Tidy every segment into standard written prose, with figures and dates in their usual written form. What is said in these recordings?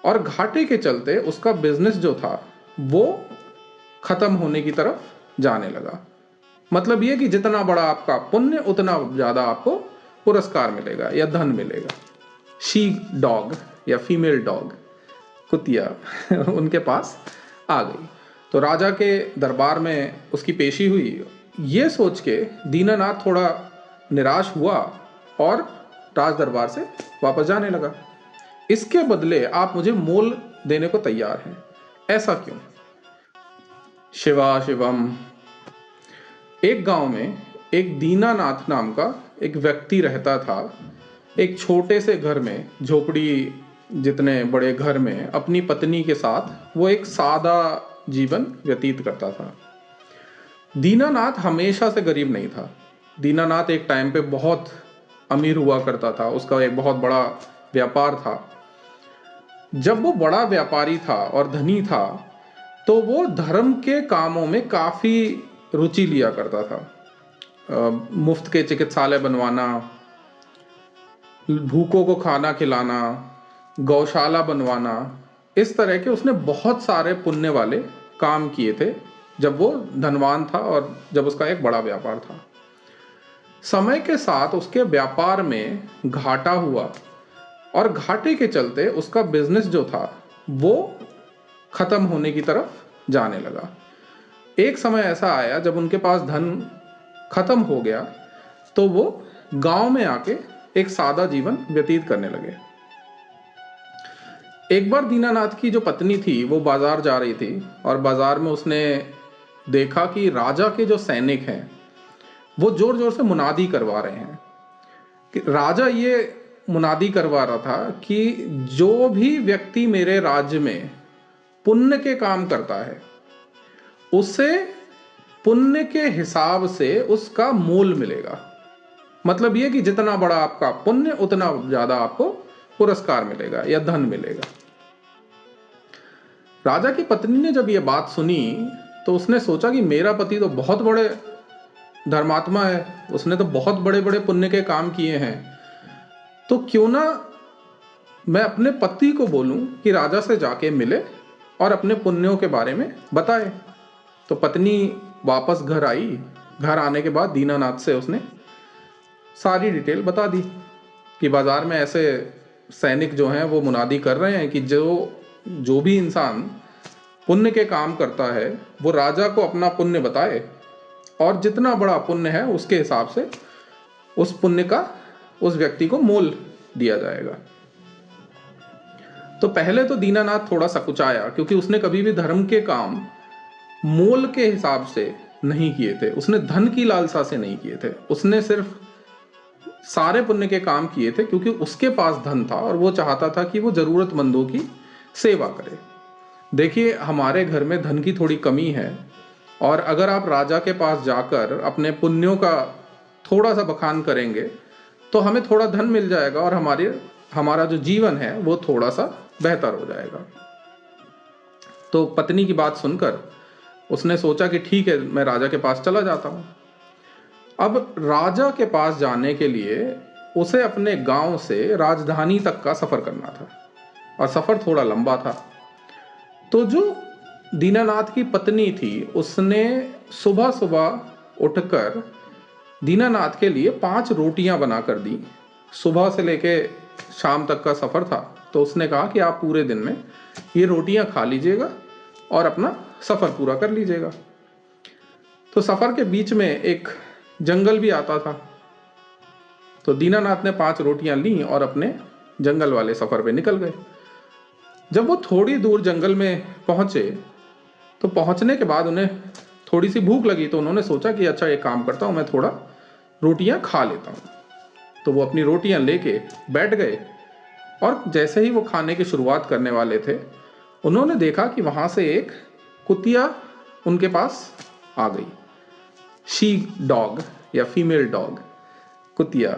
और घाटे के चलते उसका बिजनेस जो था वो खत्म होने की तरफ जाने लगा। मतलब ये कि जितना बड़ा आपका पुण्य उतना ज्यादा आपको पुरस्कार मिलेगा या धन मिलेगा। शी डॉग या फीमेल डॉग, कुतिया उनके पास आ गई। तो राजा के दरबार में उसकी पेशी हुई। ये सोच के दीनानाथ थोड़ा निराश हुआ और राज दरबार से वापस जाने लगा। इसके बदले आप मुझे मोल देने को तैयार हैं, ऐसा क्यों? शिवा शिवम। एक गांव में एक दीनानाथ नाम का एक व्यक्ति रहता था। एक छोटे से घर में, झोपड़ी जितने बड़े घर में, अपनी पत्नी के साथ वो एक सादा जीवन व्यतीत करता था। दीनानाथ हमेशा से गरीब नहीं था। दीनानाथ एक टाइम पे बहुत अमीर हुआ करता था। उसका एक बहुत बड़ा व्यापार था। जब वो बड़ा व्यापारी था और धनी था तो वो धर्म के कामों में काफी रुचि लिया करता था। मुफ्त के चिकित्सालय बनवाना, भूखों को खाना खिलाना, गौशाला बनवाना, इस तरह के उसने बहुत सारे पुण्य वाले काम किए थे जब वो धनवान था और जब उसका एक बड़ा व्यापार था। समय के साथ उसके व्यापार में घाटा हुआ और घाटे के चलते उसका बिजनेस जो था वो खत्म होने की तरफ जाने लगा। एक समय ऐसा आया जब उनके पास धन खत्म हो गया तो वो गांव में आके एक सादा जीवन व्यतीत करने लगे। एक बार दीनानाथ की जो पत्नी थी वो बाजार जा रही थी और बाजार में उसने देखा कि राजा के जो सैनिक हैं वो जोर जोर से मुनादी करवा रहे हैं। कि राजा ये मुनादी करवा रहा था कि जो भी व्यक्ति मेरे राज्य में पुण्य के काम करता है उसे पुण्य के हिसाब से उसका मोल मिलेगा। मतलब ये कि जितना बड़ा आपका पुण्य उतना ज्यादा आपको पुरस्कार मिलेगा या धन मिलेगा। राजा की पत्नी ने जब ये बात सुनी तो उसने सोचा कि मेरा पति तो बहुत बड़े धर्मात्मा है, उसने तो बहुत बड़े बड़े पुण्य के काम किए हैं, तो क्यों ना मैं अपने पति को बोलूं कि राजा से जाके मिले और अपने पुण्यों के बारे में बताए। तो पत्नी वापस घर आई। घर आने के बाद दीनानाथ से उसने सारी डिटेल बता दी कि बाजार में ऐसे सैनिक जो हैं वो मुनादी कर रहे हैं कि जो भी इंसान पुण्य के काम करता है वो राजा को अपना पुण्य बताए और जितना बड़ा पुण्य है उसके हिसाब से उस पुण्य का उस व्यक्ति को मोल दिया जाएगा। तो पहले तो दीनानाथ थोड़ा सकुचाया क्योंकि उसने कभी भी धर्म के काम मोल के हिसाब से नहीं किए थे, उसने धन की लालसा से नहीं किए थे। उसने सिर्फ सारे पुण्य के काम किए थे क्योंकि उसके पास धन था और वो चाहता था कि वो जरूरतमंदों की सेवा करे। देखिए, हमारे घर में धन की थोड़ी कमी है और अगर आप राजा के पास जाकर अपने पुण्यों का थोड़ा सा बखान करेंगे तो हमें थोड़ा धन मिल जाएगा और हमारा जो जीवन है वो थोड़ा सा बेहतर हो जाएगा। तो पत्नी की बात सुनकर उसने सोचा कि ठीक है, मैं राजा के पास चला जाता हूँ। अब राजा के पास जाने के लिए उसे अपने गांव से राजधानी तक का सफर करना था और सफर थोड़ा लंबा था। तो जो दीनानाथ की पत्नी थी उसने सुबह सुबह उठकर दीनानाथ के लिए 5 रोटियां बनाकर दी। सुबह से लेके शाम तक का सफर था तो उसने कहा कि आप पूरे दिन में ये रोटियां खा लीजिएगा और अपना सफर पूरा कर लीजिएगा। तो सफर के बीच में एक जंगल भी आता था। तो दीनानाथ ने 5 रोटियां ली और अपने जंगल वाले सफर पे निकल गए। जब वो थोड़ी दूर जंगल में पहुंचे तो पहुंचने के बाद उन्हें थोड़ी सी भूख लगी। तो उन्होंने सोचा कि अच्छा, एक काम करता हूं, मैं थोड़ा रोटियां खा लेता हूं। तो वो अपनी रोटियां लेके बैठ गए और जैसे ही वो खाने की शुरुआत करने वाले थे उन्होंने देखा कि वहां से एक कुतिया उनके पास आ गई। शी डॉग या फीमेल डॉग, कुतिया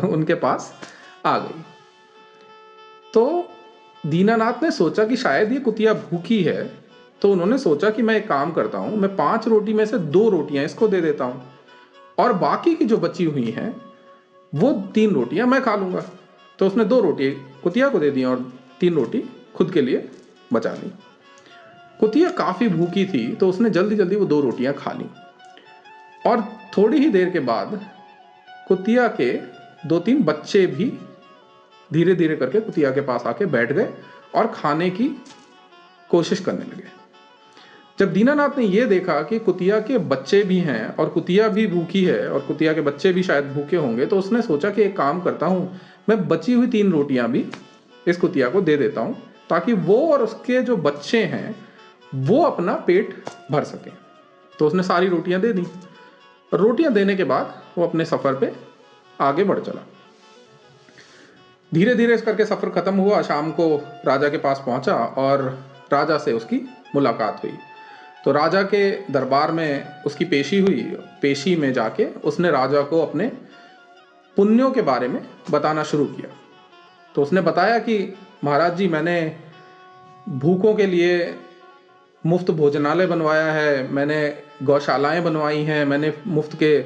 उनके पास आ गई। तो दीनानाथ ने सोचा कि शायद ये कुतिया भूखी है, तो उन्होंने सोचा कि मैं एक काम करता हूं, मैं 5 रोटी में से 2 रोटियां इसको दे देता हूं और बाकी की जो बची हुई हैं वो 3 रोटियां मैं खा लूंगा। तो उसने 2 रोटी कुतिया को दे दी और 3 रोटी खुद के लिए बचा ली। कुतिया काफी भूखी थी तो उसने जल्दी जल्दी वो 2 रोटियां खा ली और थोड़ी ही देर के बाद कुतिया के 2-3 बच्चे भी धीरे धीरे करके कुतिया के पास आके बैठ गए और खाने की कोशिश करने लगे। जब दीनानाथ ने यह देखा कि कुतिया के बच्चे भी हैं और कुतिया भी भूखी है और कुतिया के बच्चे भी शायद भूखे होंगे, तो उसने सोचा कि एक काम करता हूं, मैं बची हुई 3 रोटियां भी इस कुतिया को दे देता हूं ताकि वो और उसके जो बच्चे हैं वो अपना पेट भर सके। तो उसने सारी रोटियां दे दी। रोटियां देने के बाद वो अपने सफर पे आगे बढ़ चला। धीरे धीरे इस करके सफर खत्म हुआ। शाम को राजा के पास पहुंचा और राजा से उसकी मुलाकात हुई। तो राजा के दरबार में उसकी पेशी हुई। पेशी में जाके उसने राजा को अपने पुण्यों के बारे में बताना शुरू किया। तो उसने बताया कि महाराज जी, मैंने भूखों के लिए मुफ्त भोजनालय बनवाया है, मैंने गौशालाएं बनवाई हैं, मैंने मुफ्त के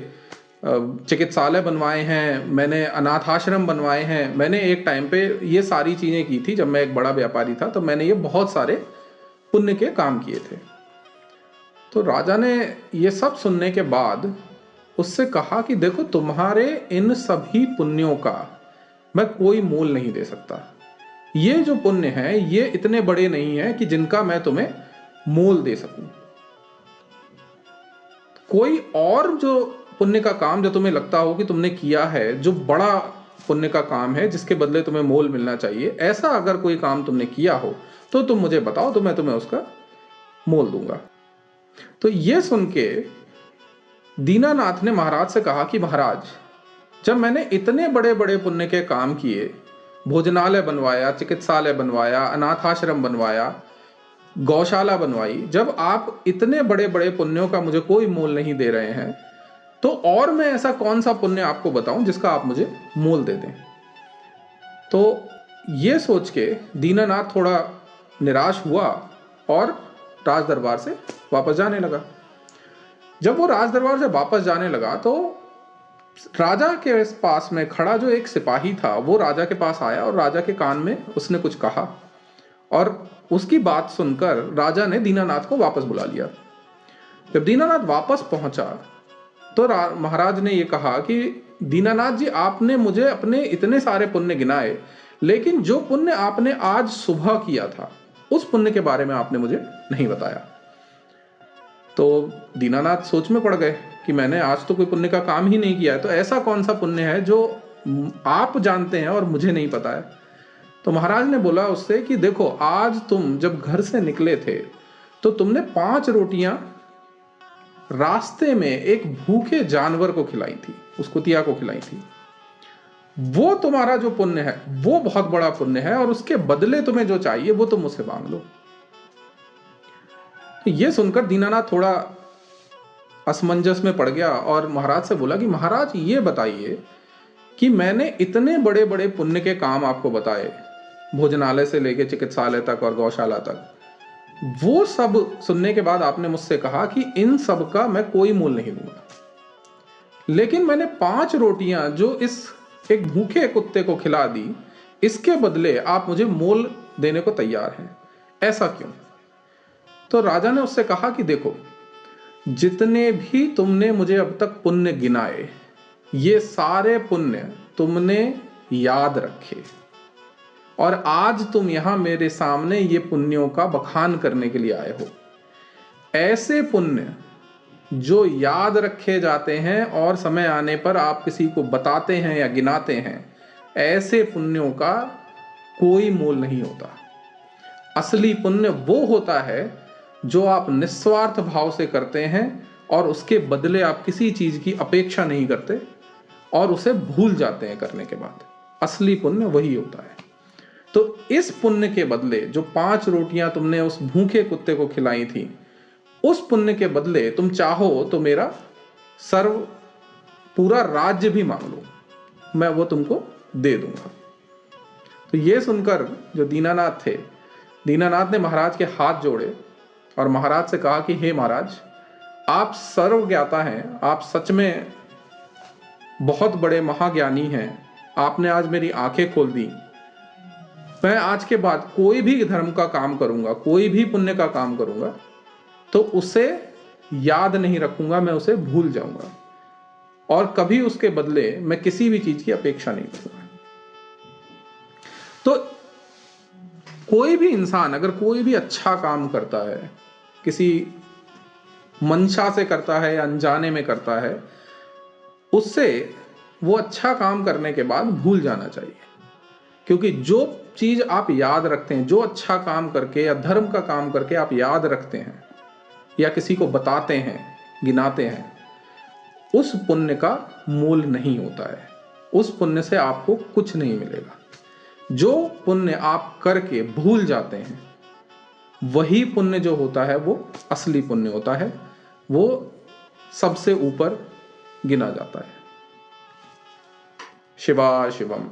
चिकित्सालय बनवाए हैं, मैंने अनाथ आश्रम बनवाए हैं। मैंने एक टाइम पे ये सारी चीज़ें की थी। जब मैं एक बड़ा व्यापारी था तो मैंने ये बहुत सारे पुण्य के काम किए थे। तो राजा ने ये सब सुनने के बाद उससे कहा कि देखो, तुम्हारे इन सभी पुण्यों का मैं कोई मोल नहीं दे सकता। ये जो पुण्य है ये इतने बड़े नहीं है कि जिनका मैं तुम्हें मोल दे सकूं। कोई और जो पुण्य का काम जो तुम्हें लगता हो कि तुमने किया है, जो बड़ा पुण्य का काम है जिसके बदले तुम्हें मोल मिलना चाहिए, ऐसा अगर कोई काम तुमने किया हो तो तुम मुझे बताओ, तो मैं तुम्हें उसका मोल दूंगा। तो यह सुन के दीनानाथ ने महाराज से कहा कि महाराज, जब मैंने इतने बड़े बड़े पुण्य के काम किए, भोजनालय बनवाया, चिकित्सालय बनवाया, अनाथ आश्रम बनवाया, गौशाला बनवाई, जब आप इतने बड़े बड़े पुण्यों का मुझे कोई मोल नहीं दे रहे हैं, तो और मैं ऐसा कौन सा पुण्य आपको बताऊं जिसका आप मुझे मोल दे दें। तो ये सोच के दीनानाथ थोड़ा निराश हुआ और राज दरबार से वापस जाने लगा। जब वो राज दरबार से वापस जाने लगा तो राजा के पास में खड़ा जो एक सिपाही था वो राजा के पास आया और राजा के कान में उसने कुछ कहा और उसकी बात सुनकर राजा ने दीनानाथ को वापस बुला लिया। जब दीनानाथ वापस पहुंचा तो महाराज ने यह कहा कि दीनानाथ जी, आपने मुझे अपने इतने सारे पुण्य गिनाए, लेकिन जो पुण्य आपने आज सुबह किया था उस पुण्य के बारे में आपने मुझे नहीं बताया। तो दीनानाथ सोच में पड़ गए कि मैंने आज तो कोई पुण्य का काम ही नहीं किया है, तो ऐसा कौन सा पुण्य है जो आप जानते हैं और मुझे नहीं पता है। तो महाराज ने बोला उससे कि देखो, आज तुम जब घर से निकले थे तो तुमने 5 रोटियां रास्ते में एक भूखे जानवर को खिलाई थी, उस कुतिया को खिलाई थी। वो तुम्हारा जो पुण्य है वो बहुत बड़ा पुण्य है और उसके बदले तुम्हें जो चाहिए वो तुम मुझसे मांग लो। तो ये सुनकर दीनानाथ थोड़ा असमंजस में पड़ गया और महाराज से बोला कि महाराज, ये बताइए कि मैंने इतने बड़े बड़े पुण्य के काम आपको बताए, भोजनालय से लेकर चिकित्सालय तक और गौशाला तक, वो सब सुनने के बाद आपने मुझसे कहा कि इन सब का मैं कोई मोल नहीं दूंगा, लेकिन मैंने 5 रोटियां जो इस एक भूखे कुत्ते को खिला दी, इसके बदले आप मुझे मोल देने को तैयार हैं, ऐसा क्यों? तो राजा ने उससे कहा कि देखो, जितने भी तुमने मुझे अब तक पुण्य गिनाए, ये सारे पुण्य तुमने याद रखे और आज तुम यहां मेरे सामने ये पुण्यों का बखान करने के लिए आए हो। ऐसे पुण्य जो याद रखे जाते हैं और समय आने पर आप किसी को बताते हैं या गिनाते हैं, ऐसे पुण्यों का कोई मोल नहीं होता। असली पुण्य वो होता है जो आप निस्वार्थ भाव से करते हैं और उसके बदले आप किसी चीज की अपेक्षा नहीं करते और उसे भूल जाते हैं करने के बाद। असली पुण्य वही होता है। तो इस पुण्य के बदले जो 5 रोटियां तुमने उस भूखे कुत्ते को खिलाई थी, उस पुण्य के बदले तुम चाहो तो मेरा सर्व पूरा राज्य भी मांग लो, मैं वो तुमको दे दूंगा। तो ये सुनकर जो दीनानाथ थे, दीनानाथ ने महाराज के हाथ जोड़े और महाराज से कहा कि हे महाराज, आप सर्वज्ञाता हैं, आप सच में बहुत बड़े महाज्ञानी हैं, आपने आज मेरी आंखें खोल दी। मैं आज के बाद कोई भी धर्म का काम करूंगा, कोई भी पुण्य का काम करूंगा, तो उसे याद नहीं रखूंगा, मैं उसे भूल जाऊंगा और कभी उसके बदले मैं किसी भी चीज की अपेक्षा नहीं करूंगा। तो कोई भी इंसान अगर कोई भी अच्छा काम करता है, किसी मंशा से करता है या अनजाने में करता है, उससे वो अच्छा काम करने के बाद भूल जाना चाहिए। क्योंकि जो चीज आप याद रखते हैं, जो अच्छा काम करके या धर्म का काम करके आप याद रखते हैं या किसी को बताते हैं, गिनाते हैं, उस पुण्य का मूल नहीं होता है। उस पुण्य से आपको कुछ नहीं मिलेगा। जो पुण्य आप करके भूल जाते हैं, वही पुण्य जो होता है वो असली पुण्य होता है, वो सबसे ऊपर गिना जाता है। शिवा शिवम।